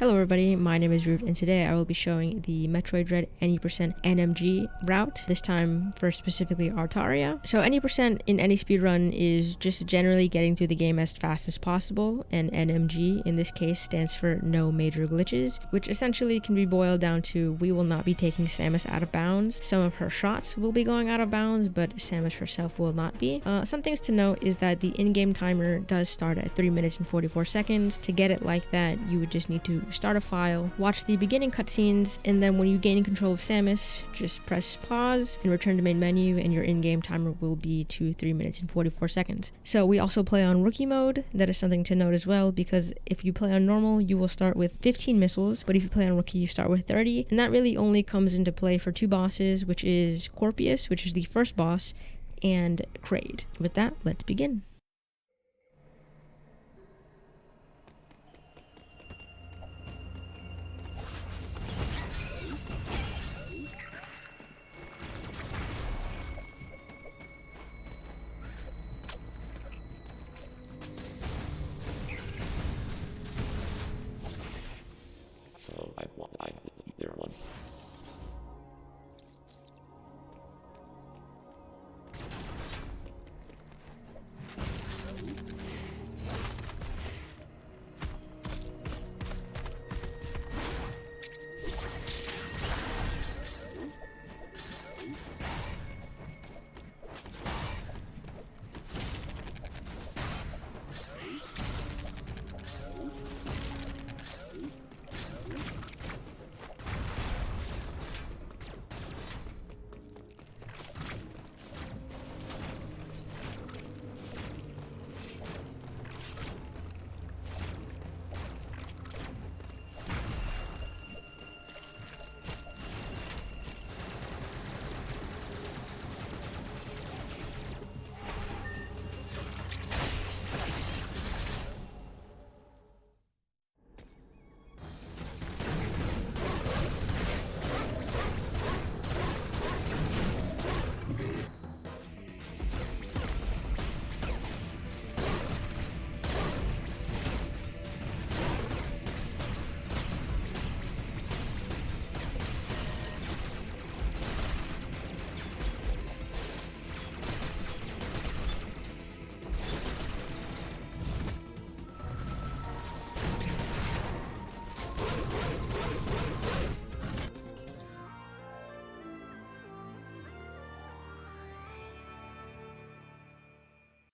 Hello everybody, my name is Root and today I will be showing the Metroid Dread any percent NMG route, this time for specifically Artaria. So any percent in any speedrun is just generally getting through the game as fast as possible, and NMG in this case stands for no major glitches, which essentially can be boiled down to we will not be taking Samus out of bounds. Some of her shots will be going out of bounds, but Samus herself will not be. Some things to note is that the in-game timer does start at 3 minutes and 44 seconds. To get it like that, you would just need to start a file, watch the beginning cutscenes, and then when you gain control of Samus, just press pause and return to main menu, and your in-game timer will be to 3 minutes and 44 seconds. So we also play on rookie mode. That is something to note as well, because if you play on normal, you will start with 15 missiles, but if you play on rookie, you start with 30, and that really only comes into play for two bosses, which is Corpius, which is the first boss, and Kraid. With that, let's begin. So I want either one.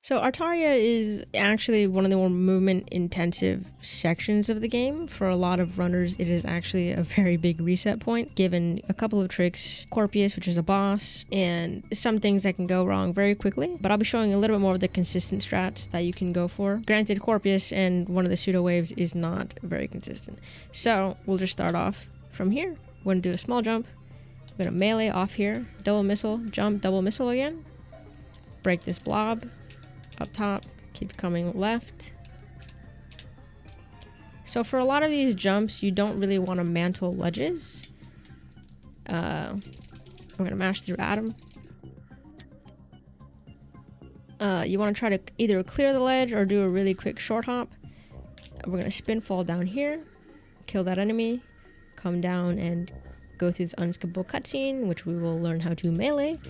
So Artaria is actually one of the more movement intensive sections of the game. For a lot of runners, it is actually a very big reset point, given a couple of tricks, Corpius, which is a boss, and some things that can go wrong very quickly. But I'll be showing a little bit more of the consistent strats that you can go for. Granted, Corpius and one of the pseudo waves is not very consistent. So we'll just start off from here. We're gonna do a small jump. We're gonna melee off here, double missile, jump, double missile again. Break this blob. Up top, keep coming left. So for a lot of these jumps, you don't really want to mantle ledges. I'm gonna mash through Adam. You want to try to either clear the ledge or do a really quick short hop. We're gonna spin fall down here, kill that enemy, come down and go through this unskippable cutscene, which we will learn how to melee.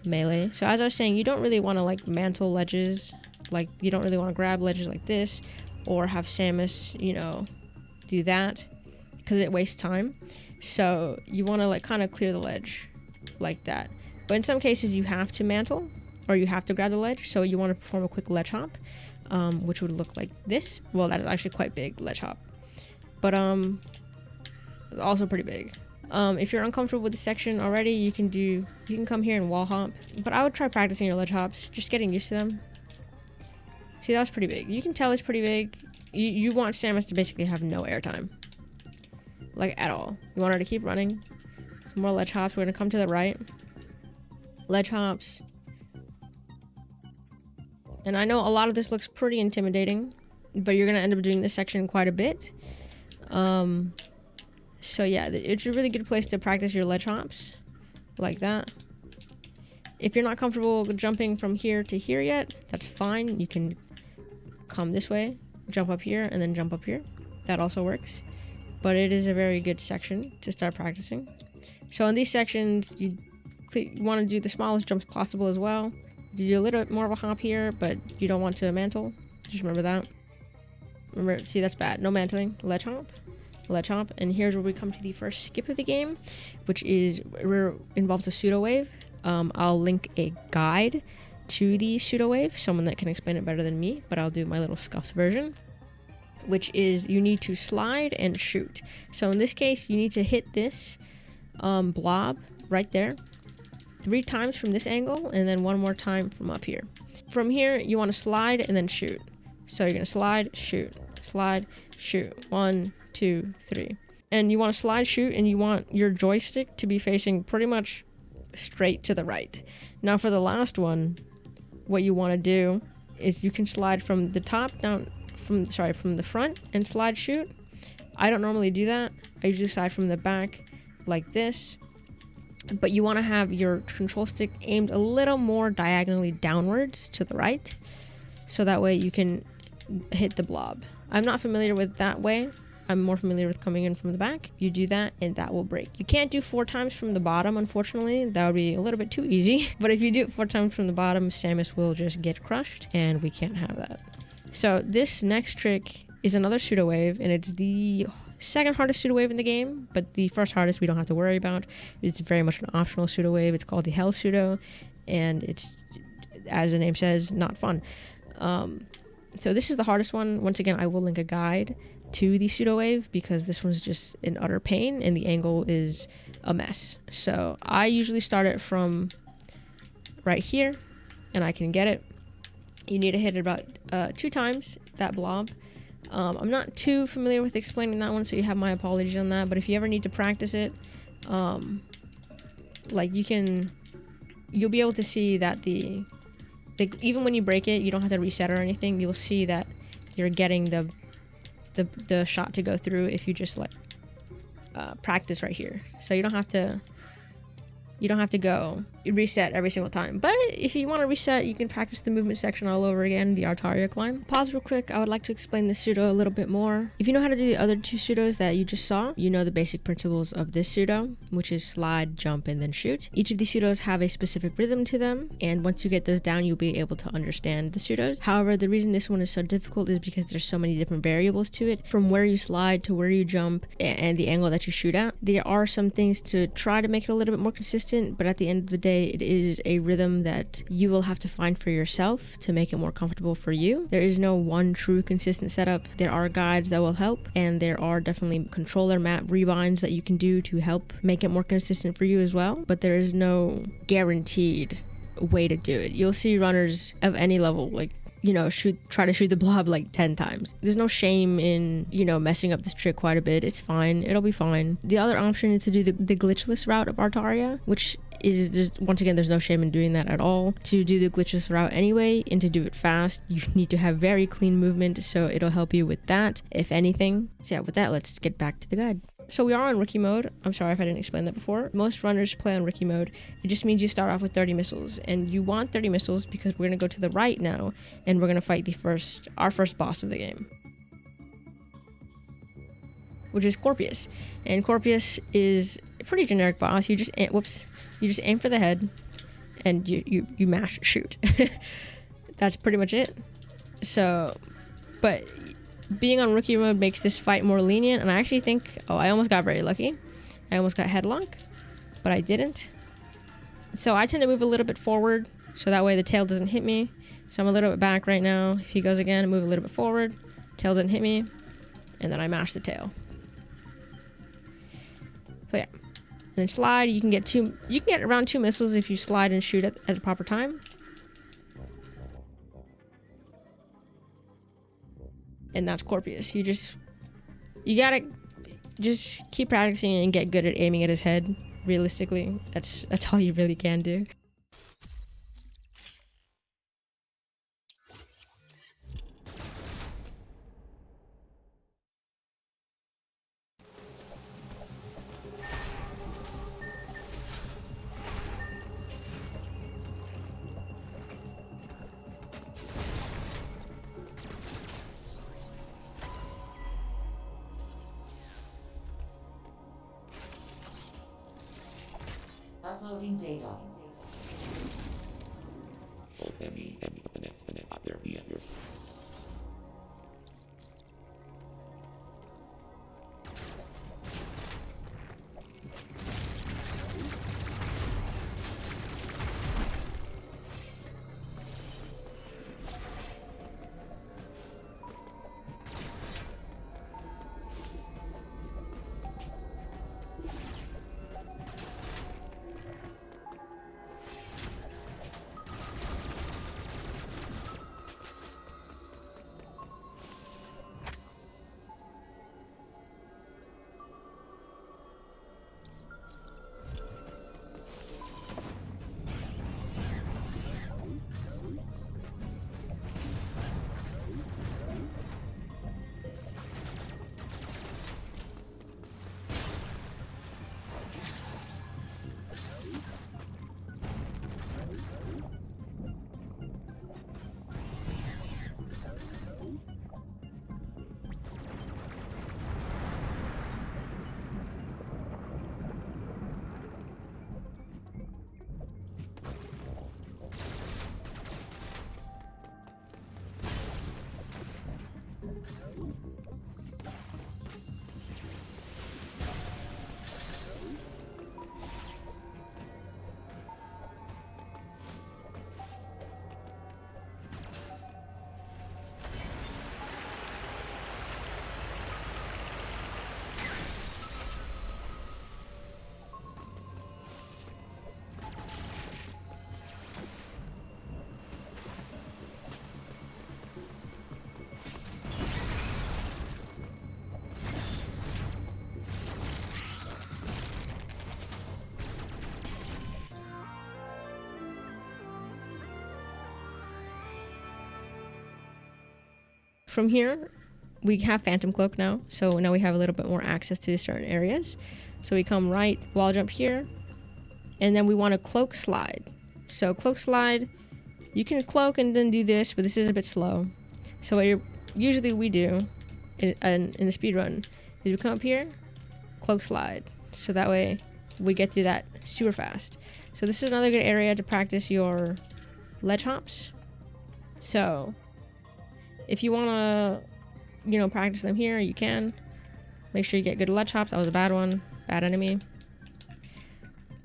So as I was saying, you don't really want to like mantle ledges, like you don't really want to grab ledges like this or have Samus, you know, do that because it wastes time. So you want to like kind of clear the ledge like that. But in some cases you have to mantle or you have to grab the ledge, so you want to perform a quick ledge hop, which would look like this. Well, that is actually quite big ledge hop, but also pretty big. If you're uncomfortable with the section already, you can come here and wall hop, but I would try practicing your ledge hops, just getting used to them. See, that was pretty big. You can tell it's pretty big. You want Samus to basically have no airtime, like at all. You want her to keep running. Some more ledge hops. We're gonna come to the right. Ledge hops. And I know a lot of this looks pretty intimidating, but you're gonna end up doing this section quite a bit. So yeah, it's a really good place to practice your ledge hops, like that. If you're not comfortable jumping from here to here yet, that's fine. You can come this way, jump up here, and then jump up here. That also works. but it is a very good section to start practicing. So in these sections, you want to do the smallest jumps possible as well. You do a little bit more of a hop here, but you don't want to mantle. Just remember that. Remember, see, that's bad. No mantling. Ledge hop. And here's where we come to the first skip of the game, which involves a pseudo wave. I'll link a guide to the pseudo wave, someone that can explain it better than me, but I'll do my little scuffs version, which is you need to slide and shoot. So in this case, you need to hit this blob right there 3 times from this angle, and then 1 more time from up here. From here, you want to slide and then shoot. So you're going to slide, shoot, 1, 2, 3. And you want to slide, shoot, and you want your joystick to be facing pretty much straight to the right. Now for the last one, what you want to do is you can slide from the top down, from the front and slide, shoot. I don't normally do that. I usually slide from the back like this. But you want to have your control stick aimed a little more diagonally downwards to the right, so that way you can hit the blob. I'm not familiar with that way. I'm more familiar with coming in from the back. You do that and that will break. You can't do 4 times from the bottom, unfortunately. That would be a little bit too easy. But if you do it 4 times from the bottom, Samus will just get crushed, and we can't have that. So this next trick is another pseudo wave, and it's the second hardest pseudo wave in the game, but the first hardest we don't have to worry about. It's very much an optional pseudo wave. It's called the Hell Pseudo, and it's, as the name says, not fun. So this is the hardest one. Once again, I will link a guide to the pseudo wave because this one's just an utter pain and the angle is a mess. So I usually start it from right here, and I can get it. You need to hit it about 2 times, that blob. I'm not too familiar with explaining that one, so you have my apologies on that. But if you ever need to practice it, like you'll be able to see that even when you break it, you don't have to reset or anything. You'll see that you're getting the shot to go through if you just like practice right here. So you don't have to go reset every single time. But if you want to reset, you can practice the movement section all over again, the Artaria climb. Pause real quick. I would like to explain the pseudo a little bit more. If you know how to do the other 2 pseudos that you just saw, you know the basic principles of this pseudo, which is slide, jump, and then shoot. Each of these pseudos have a specific rhythm to them, and once you get those down, you'll be able to understand the pseudos. However, the reason this one is so difficult is because there's so many different variables to it, from where you slide to where you jump and the angle that you shoot at. There are some things to try to make it a little bit more consistent, but at the end of the day, it is a rhythm that you will have to find for yourself to make it more comfortable for you. There is no one true consistent setup. There are guides that will help, and there are definitely controller map rebinds that you can do to help make it more consistent for you as well, but there is no guaranteed way to do it. You'll see runners of any level like, you know, try to shoot the blob like 10 times. There's no shame in, you know, messing up this trick quite a bit. It's fine. It'll be fine. The other option is to do the glitchless route of Artaria, which is just, once again, there's no shame in doing that at all. To do the glitchless route anyway, and to do it fast, you need to have very clean movement, so it'll help you with that, if anything. So yeah, with that, let's get back to the guide. So we are on rookie mode. I'm sorry if I didn't explain that before. Most runners play on rookie mode. It just means you start off with 30 missiles, and you want 30 missiles because we're gonna go to the right now, and we're gonna fight our first boss of the game, which is Corpius. And Corpius is a pretty generic boss. You just aim for the head, and you mash shoot. That's pretty much it. So, but being on rookie mode makes this fight more lenient, and I actually think, I almost got very lucky. I almost got headlock, but I didn't. So I tend to move a little bit forward, so that way the tail doesn't hit me. So I'm a little bit back right now. If he goes again, I move a little bit forward, tail doesn't hit me, and then I mash the tail. So yeah. And then slide, you can get around 2 missiles if you slide and shoot at the proper time. And that's Corpius. You gotta just keep practicing and get good at aiming at his head. Realistically, that's all you really can do. Uploading data. Both ME and the next minute out there be at your From here, we have Phantom Cloak now, so now we have a little bit more access to certain areas. So we come right, wall jump here, and then we want to Cloak Slide. So Cloak Slide, you can cloak and then do this, but this is a bit slow. So what usually we do in a speed run is we come up here, Cloak Slide, so that way we get through that super fast. So this is another good area to practice your ledge hops. So if you want to, practice them here, you can. Make sure you get good ledge hops. That was a bad one. Bad enemy.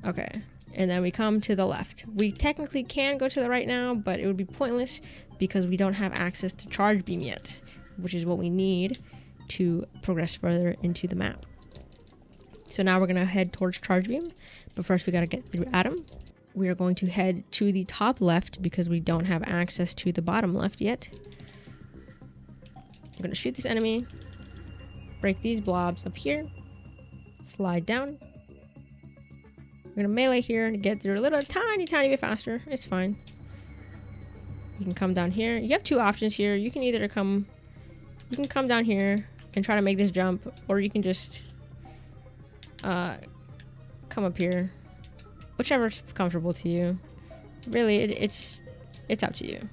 Okay. And then we come to the left. We technically can go to the right now, but it would be pointless because we don't have access to Charge Beam yet, which is what we need to progress further into the map. So now we're going to head towards Charge Beam, but first we got to get through Atom. We are going to head to the top left because we don't have access to the bottom left yet. I'm going to shoot this enemy, break these blobs up here, slide down. I'm going to melee here to get through a little tiny bit faster. It's fine. You can come down here. You have two options here. You can either come down here and try to make this jump, or you can just come up here. Whichever's comfortable to you. Really, it's up to you.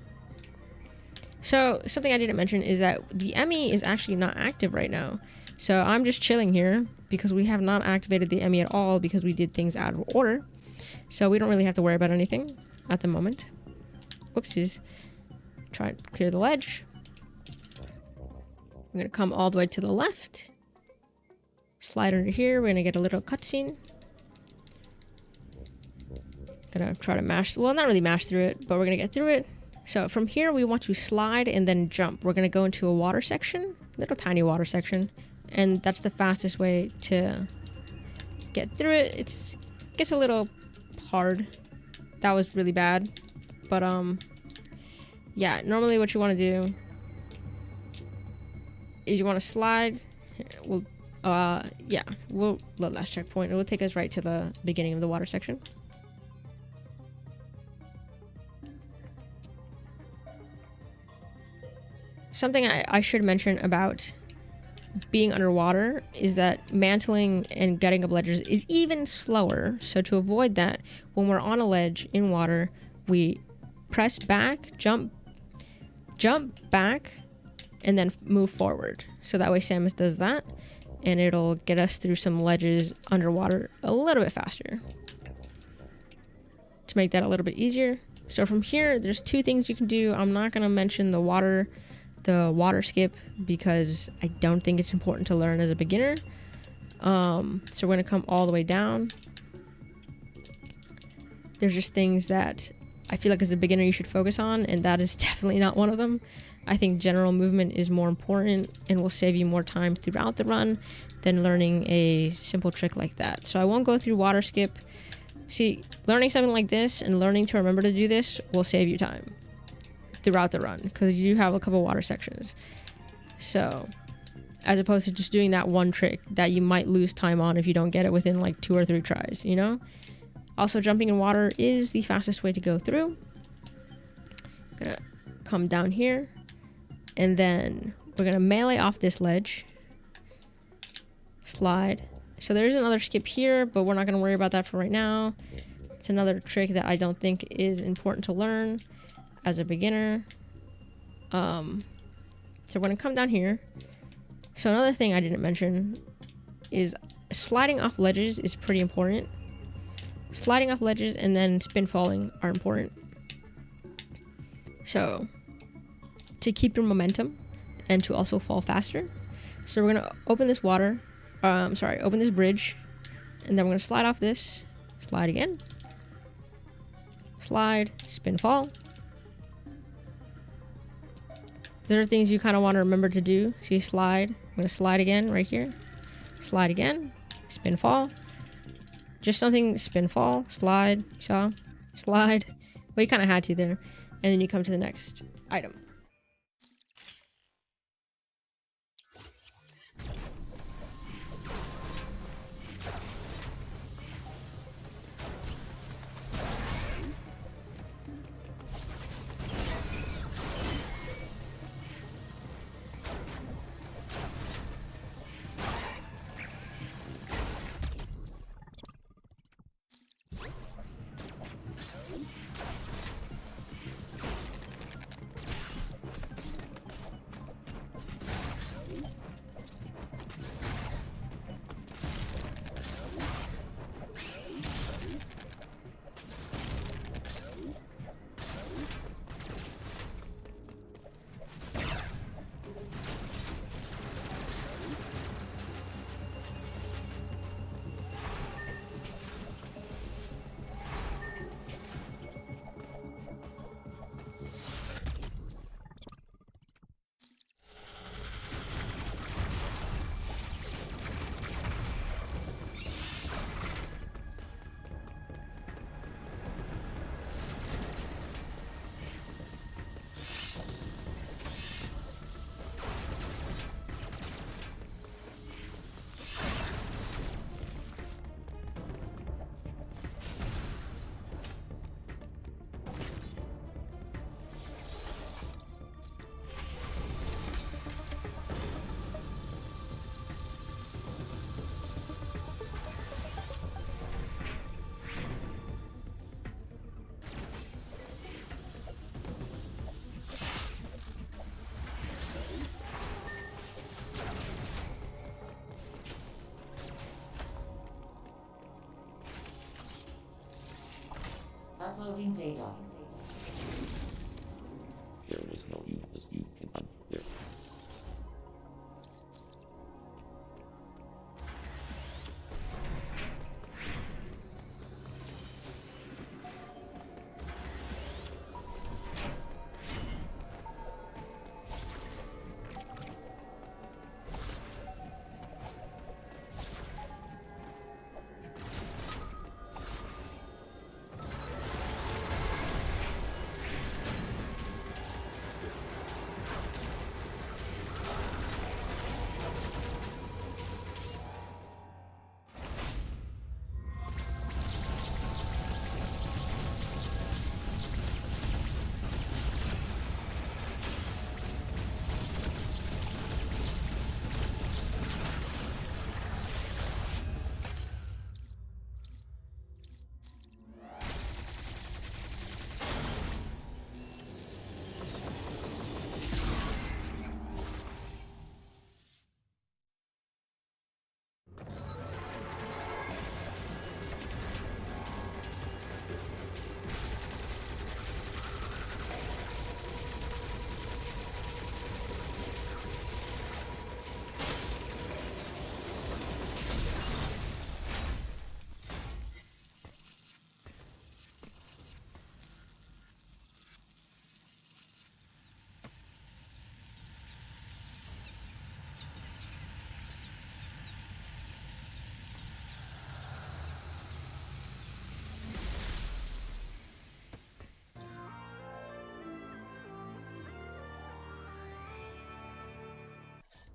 So something I didn't mention is that the ME is actually not active right now. So I'm just chilling here because we have not activated the ME at all because we did things out of order. So we don't really have to worry about anything at the moment. Whoopsies. Try to clear the ledge. I'm going to come all the way to the left. Slide under here. We're going to get a little cutscene. Gonna try to mash, well, not really mash through it, but we're gonna get through it. So from here, we want to slide and then jump. We're gonna go into a water section, little tiny water section, and that's the fastest way to get through it. It gets a little hard. That was really bad, but yeah. Normally, what you want to do is you want to slide. We'll load last checkpoint. It will take us right to the beginning of the water section. Something I should mention about being underwater is that mantling and getting up ledges is even slower. So to avoid that, when we're on a ledge in water, we press back, jump back, and then move forward. So that way Samus does that, and it'll get us through some ledges underwater a little bit faster. to make that a little bit easier. So from here, there's two things you can do. I'm not going to mention the water skip because I don't think it's important to learn as a beginner. So we're going to come all the way down. There's just things that I feel like as a beginner you should focus on, and that is definitely not one of them. I think general movement is more important and will save you more time throughout the run than learning a simple trick like that. So I won't go through water skip. See, learning something like this and learning to remember to do this will save you time throughout the run because you have a couple water sections. So as opposed to just doing that one trick that you might lose time on if you don't get it within like 2 or 3 tries, you know? Also, jumping in water is the fastest way to go through. I'm gonna come down here, and then we're gonna melee off this ledge. Slide. So there's another skip here, but we're not gonna worry about that for right now. It's another trick that I don't think is important to learn as a beginner. So we're gonna come down here. So another thing I didn't mention is sliding off ledges is pretty important. Sliding off ledges and then spin falling are important. So to keep your momentum and to also fall faster. So we're gonna open this open this bridge, and then we're gonna slide off this, slide again, slide, spin fall. There are things you kind of want to remember to do. See, slide. I'm gonna slide again right here, slide again, spin fall. Just something, spin fall, slide, saw, slide. Well, you kind of had to there. And then you come to the next item. Uploading data. There is no useless you can there.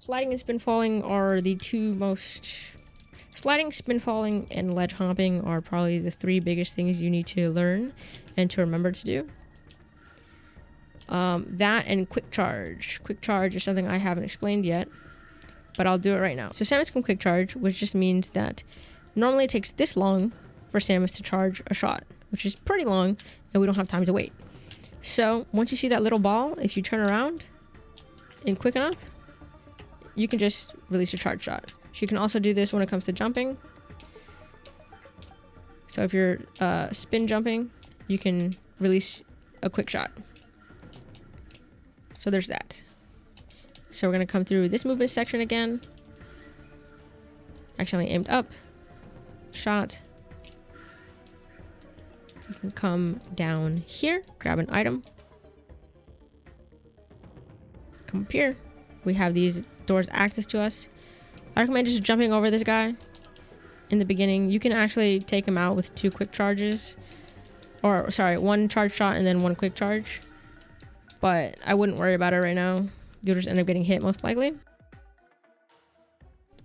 Sliding and spin falling are the two most... Sliding, spin falling, and ledge hopping are probably the three biggest things you need to learn and to remember to do. That and quick charge. Quick charge is something I haven't explained yet, but I'll do it right now. So Samus can quick charge, which just means that normally it takes this long for Samus to charge a shot, which is pretty long, and we don't have time to wait. So once you see that little ball, if you turn around and quick enough, you can just release a charge shot. So you can also do this when it comes to jumping. So if you're spin jumping, you can release a quick shot. So there's that. So we're going to come through this movement section again. Accidentally aimed up. Shot. You can come down here, grab an item. Come up here. We have these doors access to us. I recommend just jumping over this guy in the beginning. You can actually take him out with 2 quick charges. Or, sorry, 1 charge shot and then 1 quick charge. But I wouldn't worry about it right now. You'll just end up getting hit most likely,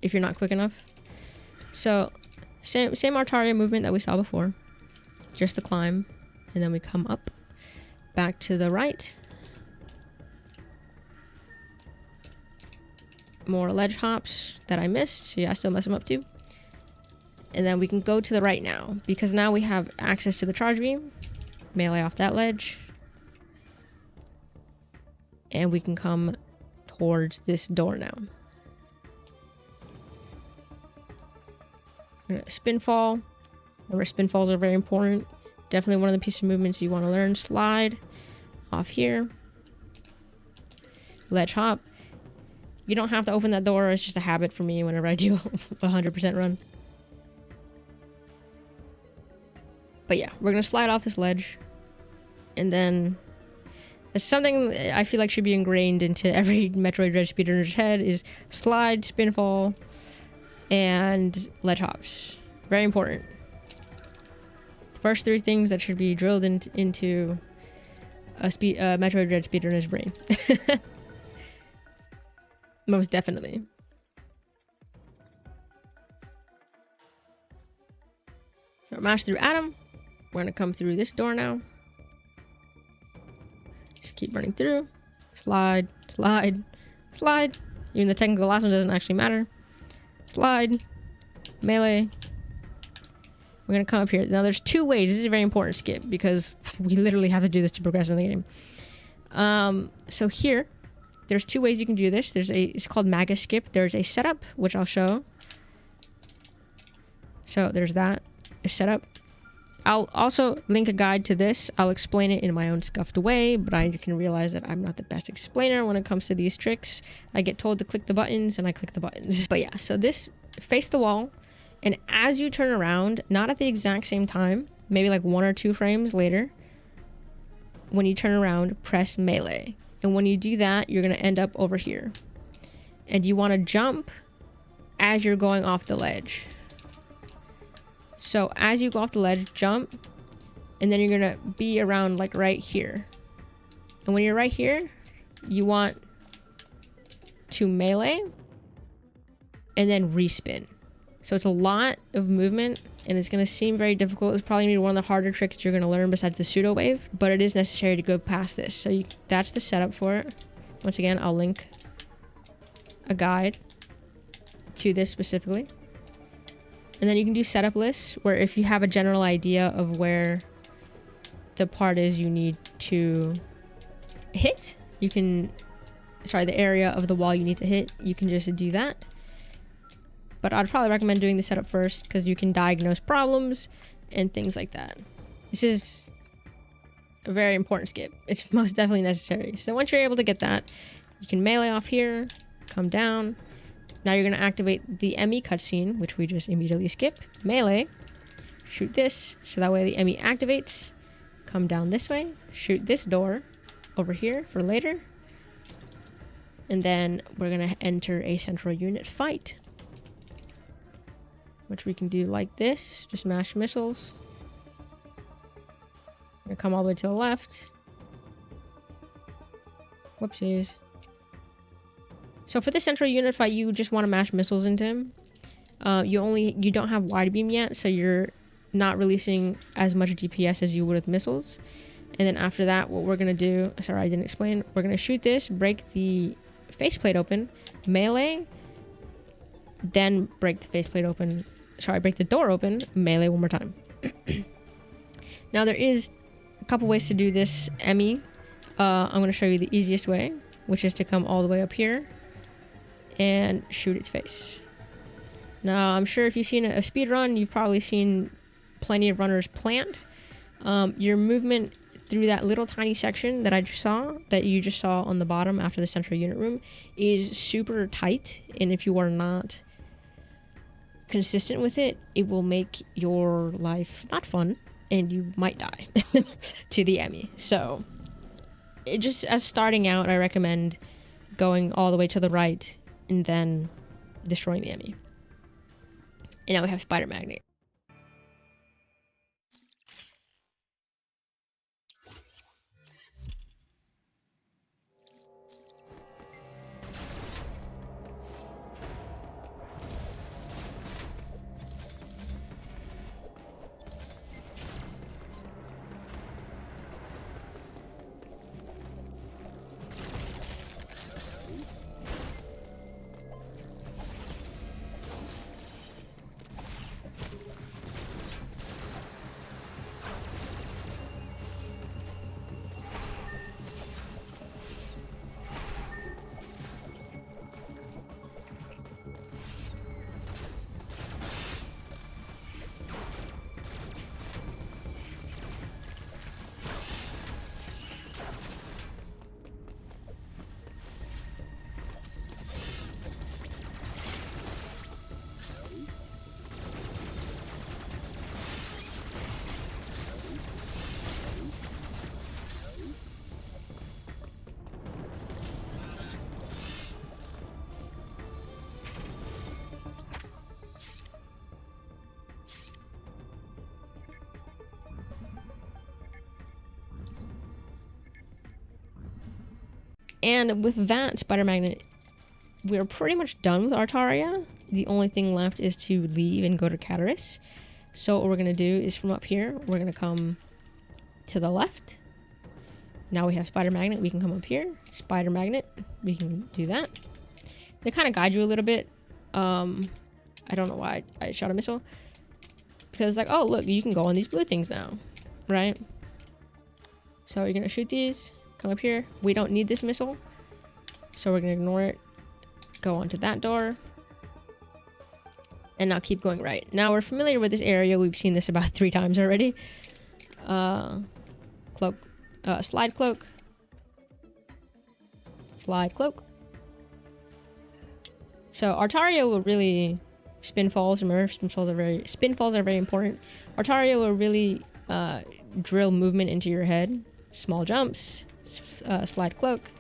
if you're not quick enough. So, same Artaria movement that we saw before. Just the climb. And then we come up. Back to the right. More ledge hops that I missed, so yeah, I still mess them up too. And then we can go to the right now, because now we have access to the charge beam. Melee off that ledge. And we can come towards this door now. Spin fall. Remember, spin falls are very important. Definitely one of the pieces of movements you want to learn. Slide off here. Ledge hop. You don't have to open that door. It's just a habit for me whenever I do a 100% run. But yeah, we're going to slide off this ledge. And then it's something I feel like should be ingrained into every Metroid Dread speedrunner's head is slide, spin fall, and ledge hops. Very important. The first 3 things that should be drilled into a Metroid Dread speedrunner's brain. Most definitely. So mash through Adam. We're going to come through this door now. Just keep running through. Slide, slide, slide. Even though technically the last one doesn't actually matter. Slide. Melee. We're going to come up here. Now there's 2 ways. This is a very important skip because we literally have to do this to progress in the game. So here, there's 2 ways you can do this. It's called Magus Skip. There's a setup, which I'll show. So there's that, a setup. I'll also link a guide to this. I'll explain it in my own scuffed way, but I can realize that I'm not the best explainer when it comes to these tricks. I get told to click the buttons, and I click the buttons. But yeah, so this, face the wall, and as you turn around, not at the exact same time, maybe like 1 or 2 frames later, when you turn around, press melee. And when you do that, you're going to end up over here. And you want to jump as you're going off the ledge. So as you go off the ledge, jump. And then you're going to be around like right here. And when you're right here, you want to melee. And then respin. So it's a lot of movement. And it's going to seem very difficult. It's probably going to be one of the harder tricks you're going to learn besides the Pseudo Wave. But it is necessary to go past this. So that's the setup for it. Once again, I'll link a guide to this specifically. And then you can do setup lists, where if you have a general idea of where the part is you need to hit, you can... Sorry, the area of the wall you need to hit, you can just do that. But I'd probably recommend doing the setup first because you can diagnose problems and things like that. This is a very important skip. It's most definitely necessary. So once you're able to get that, you can melee off here, come down. Now you're going to activate the ME cutscene, which we just immediately skip. Melee, shoot this, so that way the ME activates. Come down this way, shoot this door over here for later. And then we're going to enter a central unit fight, which we can do like this. Just mash missiles. We're going to come all the way to the left. Whoopsies. So for this central unit fight, you just want to mash missiles into him. You don't have wide beam yet, so you're not releasing as much DPS as you would with missiles. And then after that, what we're gonna do, sorry I didn't explain, we're gonna shoot this, break the faceplate open, melee, then break the faceplate open, break the door open, melee one more time. Now there is a couple ways to do this Emmy. I'm gonna show you the easiest way, which is to come all the way up here and shoot its face. Now, I'm sure if you've seen a speed run, you've probably seen plenty of runners plant. Your movement through that little tiny section that you just saw on the bottom after the central unit room is super tight, and if you are not consistent with it, it will make your life not fun, and you might die to the Emmy. So, it just, as starting out, I recommend going all the way to the right and then destroying the Emmy. And now we have Spider Magnet. And with that Spider Magnet, we're pretty much done with Artaria. The only thing left is to leave and go to Cataris. So what we're going to do is from up here, we're going to come to the left. Now we have Spider Magnet, we can come up here. Spider Magnet, we can do that. They kind of guide you a little bit. I don't know why I shot a missile. Because it's like, oh look, you can go on these blue things now, right? So you're going to shoot these. Come up here. We don't need this missile, so we're gonna ignore it. Go onto that door, and now keep going right. Now we're familiar with this area. We've seen this about 3 times already. Cloak, slide cloak, slide cloak. So Artaria will really spin falls. Remember, spin falls are very important. Artaria will really drill movement into your head. Small jumps. Slide cloak,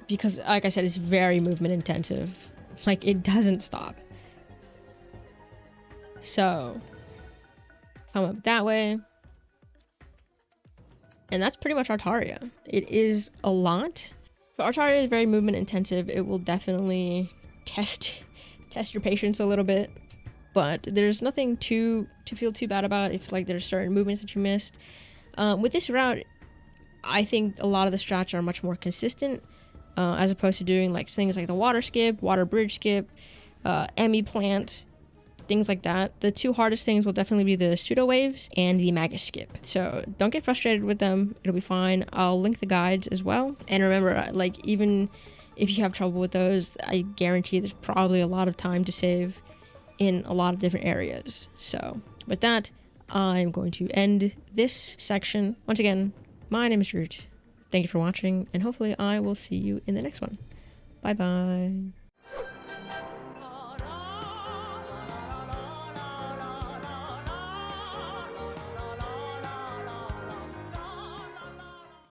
because like I said, it's very movement intensive, like it doesn't stop. So come up that way, and that's pretty much Artaria. It is a lot. So Artaria is very movement intensive. It will definitely test your patience a little bit, but there's nothing to feel too bad about if like there's certain movements that you missed. With this route, I think a lot of the strats are much more consistent, as opposed to doing like things like the water skip, water bridge skip, Emmy plant, things like that. The 2 hardest things will definitely be the Pseudo Waves and the Magus Skip. So don't get frustrated with them. It'll be fine. I'll link the guides as well. And remember, like even if you have trouble with those, I guarantee there's probably a lot of time to save in a lot of different areas. So with that, I'm going to end this section. Once again, my name is Root. Thank you for watching, and hopefully I will see you in the next one. Bye bye.